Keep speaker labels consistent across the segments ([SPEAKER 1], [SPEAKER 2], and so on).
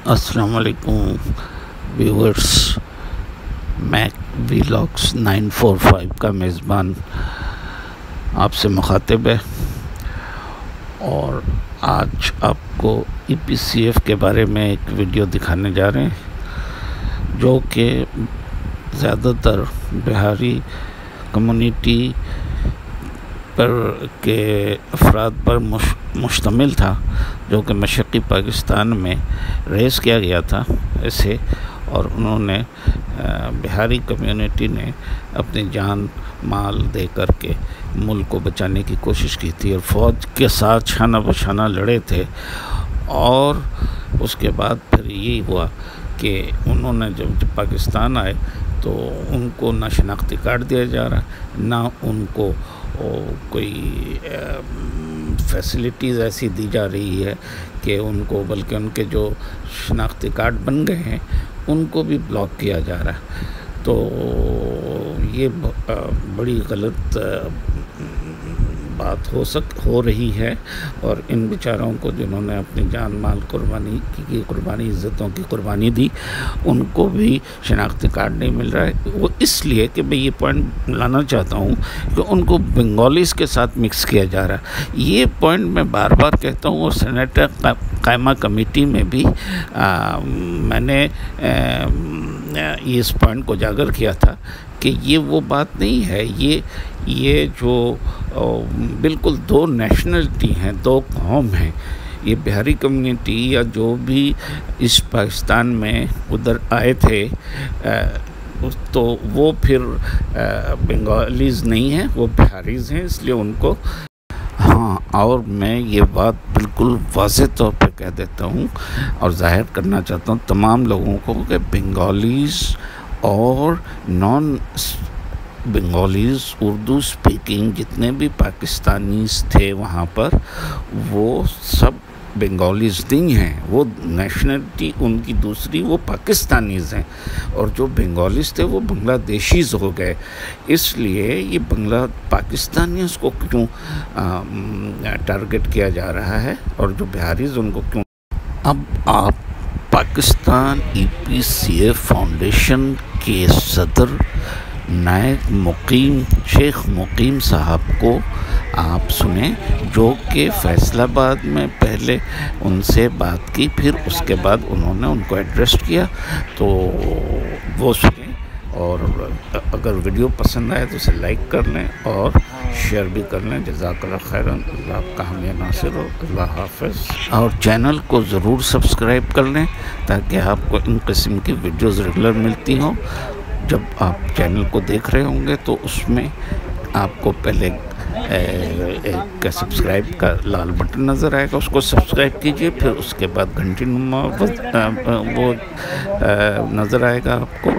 [SPEAKER 1] अस्सलाम वालेकुम viewers. Mac vlogs 945 का मेज़बान आपसे मुखातिब है और आज आपको EPCF के बारे में एक वीडियो दिखाने जा रहे हैं जो कि ज़्यादातर बिहारी कम्युनिटी पर के अफराद पर मुश्तमिल था, जो कि मशरक़ी पाकिस्तान में रेस किया गया था ऐसे, और उन्होंने बिहारी कम्युनिटी ने अपनी जान माल दे कर के मुल्क को बचाने की कोशिश की थी और फ़ौज के साथ शाना बशाना लड़े थे। और उसके बाद फिर यही हुआ कि उन्होंने जब पाकिस्तान आए तो उनको ना शनाख्ती कार्ड दिया जा रहा, ना उनको कोई फैसिलिटीज़ ऐसी दी जा रही है कि उनको, बल्कि उनके जो शनाख्ती कार्ड बन गए हैं उनको भी ब्लॉक किया जा रहा है। तो ये बड़ी गलत बात हो रही है और इन बेचारों को, जिन्होंने अपनी जान माल कुर्बानी इज़्ज़तों की कुर्बानी दी, उनको भी शनाख्ती कार्ड नहीं मिल रहा है। वो इसलिए कि मैं ये पॉइंट लाना चाहता हूँ कि उनको बंगालीज़ के साथ मिक्स किया जा रहा है। ये पॉइंट मैं बार बार कहता हूँ और सेनेटर कायमा कमेटी में भी मैंने इस पॉइंट को उजागर किया था कि ये वो बात नहीं है। ये जो बिल्कुल दो नेशनलिटी हैं, दो कौम हैं। ये बिहारी कम्युनिटी या जो भी इस पाकिस्तान में उधर आए थे तो वो फिर बंगालीज़ नहीं हैं, वो बिहारीज़ हैं, इसलिए उनको। हाँ, और मैं ये बात बिल्कुल वाज़ेह तौर पे कह देता हूँ और ज़ाहिर करना चाहता हूँ तमाम लोगों को कि बंगालीज़ और नॉन बंगालीज़ उर्दू स्पीकिंग जितने भी पाकिस्तानीज़ थे वहाँ पर, वो सब बंगालीज़ नहीं हैं। वो नेशनलिटी उनकी दूसरी, वो पाकिस्तानीज़ हैं, और जो बंगालीज़ थे वो बांग्लादेशीज़ हो गए। इसलिए ये पाकिस्तानीज़ को क्यों टारगेट किया जा रहा है और जो बिहारीज़ उनको क्यों। अब आप पाकिस्तान EPCF फाउंडेशन के सदर नायब मुकीम शेख मुकीम साहब को आप सुने, जो कि फैसलाबाद में पहले उनसे बात की, फिर उसके बाद उन्होंने उनको एड्रेस किया, तो वो सुने। और अगर वीडियो पसंद आए तो उसे लाइक कर लें और शेयर भी कर लें। जज़ाकल्लाह खैरन। अल्लाह आपका हामी नासिर हो। अल्लाह हाफ़िज़। और चैनल को ज़रूर सब्सक्राइब कर लें ताकि आपको इन किस्म की वीडियोज़ रेगुलर मिलती हों। जब आप चैनल को देख रहे होंगे तो उसमें आपको पहले एक सब्सक्राइब का लाल बटन नज़र आएगा, उसको सब्सक्राइब कीजिए। फिर उसके बाद घंटी नुमा वो नज़र आएगा आपको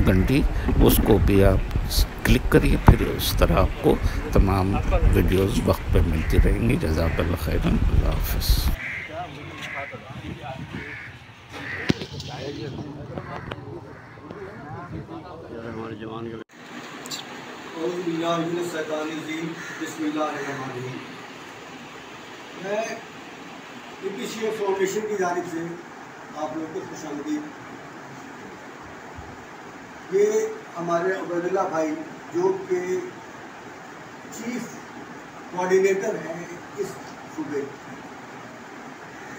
[SPEAKER 1] घंटी, उसको भी आप क्लिक करिए। फिर उस तरह आपको तमाम वीडियोस वक्त पे मिलती रहेंगी। जज़ाकल्लाह खैरन। अल्लाह हाफ़िज़।
[SPEAKER 2] मैं EPCF फाउंडेशन की जानिब से आप लोग को खुशामदीद। ये हमारे उबैदुल्लाह भाई जो कि चीफ कोऑर्डिनेटर हैं इस सूबे,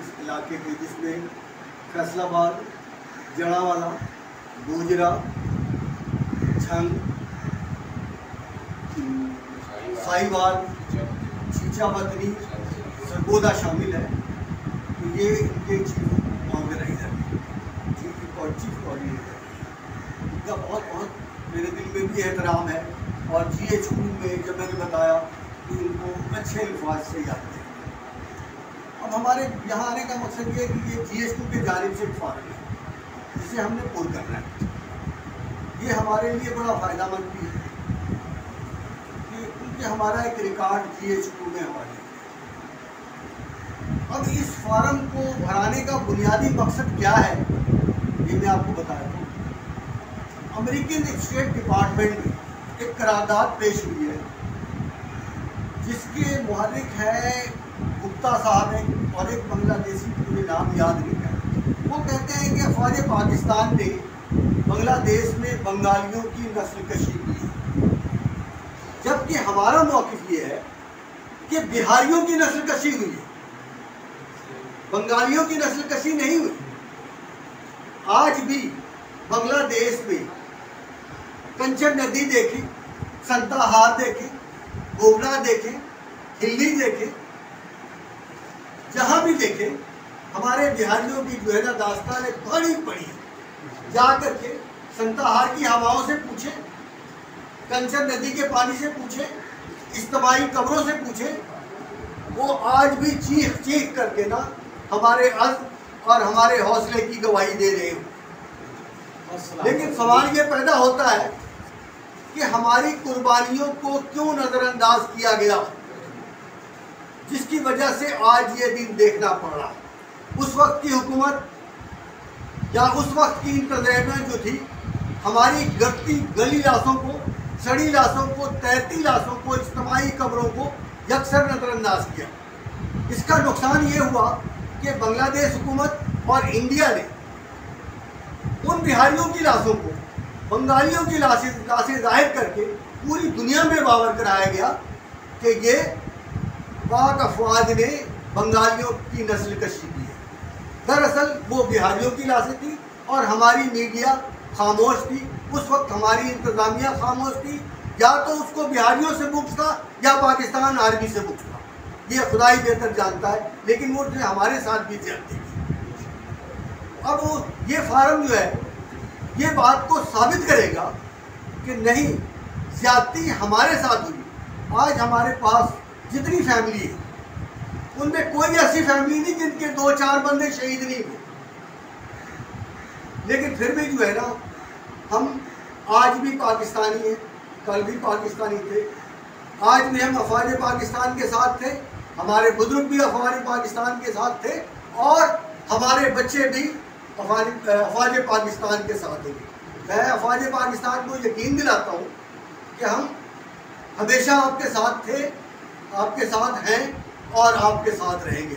[SPEAKER 2] इस इलाके के, जिसमें फैसलाबाद, जड़ावाला, गोजरा, छंग, साहिवाल, चीचापतनी, सरगोदा शामिल है। तो ये इनके चीफ ऑर्गेनाइजर हैं, चीफ कोऑर्डिनेटर। इनका बहुत बहुत मेरे दिल में भी एहतराम है। और GHQ में जब मैंने बताया कि इनको अच्छे अल्फाज से याद है। अब हमारे यहाँ आने का मकसद ये है कि ये GHQ के जानिब से फ़ार्ग है, जिसे हमने पूर्ण करना है। ये हमारे लिए बड़ा फ़ायदेमंद भी है कि हमारा एक रिकॉर्ड GHQ में हमारे। अब इस फॉर्म को भराने का बुनियादी मकसद क्या है ये मैं आपको बताता हूँ। अमेरिकन स्टेट डिपार्टमेंट में एक करारदाद पेश हुई है जिसके मुहर्रिक है गुप्ता साहब हैं और एक बांग्लादेशी, मुझे नाम याद नहीं है। वो कहते हैं कि अफवाज पाकिस्तान ने बांग्लादेश में बंगालियों की नस्लकशी की है, जबकि हमारा मौक़िफ़ ये है कि बिहारियों की नस्लकशी हुई है, बंगालियों की नस्लकशी नहीं हुई। आज भी बांग्लादेश में कंचन नदी देखें, संताहार देखें, गोगरा देखें, हिल्ली देखें, जहाँ भी देखें हमारे बिहारियों की जो है ना दास्तान बड़ी बड़ी है। जा करके संताहार की हवाओं से पूछे, कंचन नदी के पानी से पूछे, इज्तिमाई कब्रों से पूछे, वो आज भी चीख चीख करके ना हमारे अज़्म और हमारे हौसले की गवाही दे रहे हो। लेकिन सवाल ये पैदा होता है कि हमारी कुर्बानियों को क्यों नज़रअंदाज किया गया, जिसकी वजह से आज ये दिन देखना पड़ रहा है। उस वक्त की हुकूमत या उस वक्त की इंतज़ामिया जो थी, हमारी गली लाशों को, सड़ी लाशों को, तैरती लाशों को, इज्तिमाई कब्रों को यकसर नज़रअंदाज किया। इसका नुकसान ये हुआ कि बांग्लादेश हुकूमत और इंडिया ने उन बिहारियों की लाशों को बंगालियों की लाशें जाहिर करके पूरी दुनिया में बावर कराया गया कि ये पाक अफवाज ने बंगालियों की नस्लकशी की है। दरअसल वो बिहारियों की लाशें थी और हमारी मीडिया खामोश थी। उस वक्त हमारी इंतज़ामिया खामोश थी, या तो उसको बिहारियों से बुक्स था या पाकिस्तान आर्मी से बुक्स था, ये खुदा ही बेहतर जानता है। लेकिन वो हमारे साथ भी ज्यादती की। अब वो ये फार्म जो है ये बात को साबित करेगा कि नहीं, ज्यादती हमारे साथ हुई। आज हमारे पास जितनी फैमिली है उनमें कोई ऐसी फैमिली नहीं जिनके 2-4 बंदे शहीद नहीं हुए। लेकिन फिर भी जो है ना, हम आज भी पाकिस्तानी हैं, कल भी पाकिस्तानी थे, आज भी हम अफवाज पाकिस्तान के साथ थे, हमारे बुजुर्ग भी अफवाज पाकिस्तान के साथ थे और हमारे बच्चे भी अफवाज पाकिस्तान के साथ होंगे। मैं अफवाज पाकिस्तान को यकीन दिलाता हूँ कि हम हमेशा आपके साथ थे, आपके साथ हैं और आपके साथ रहेंगे।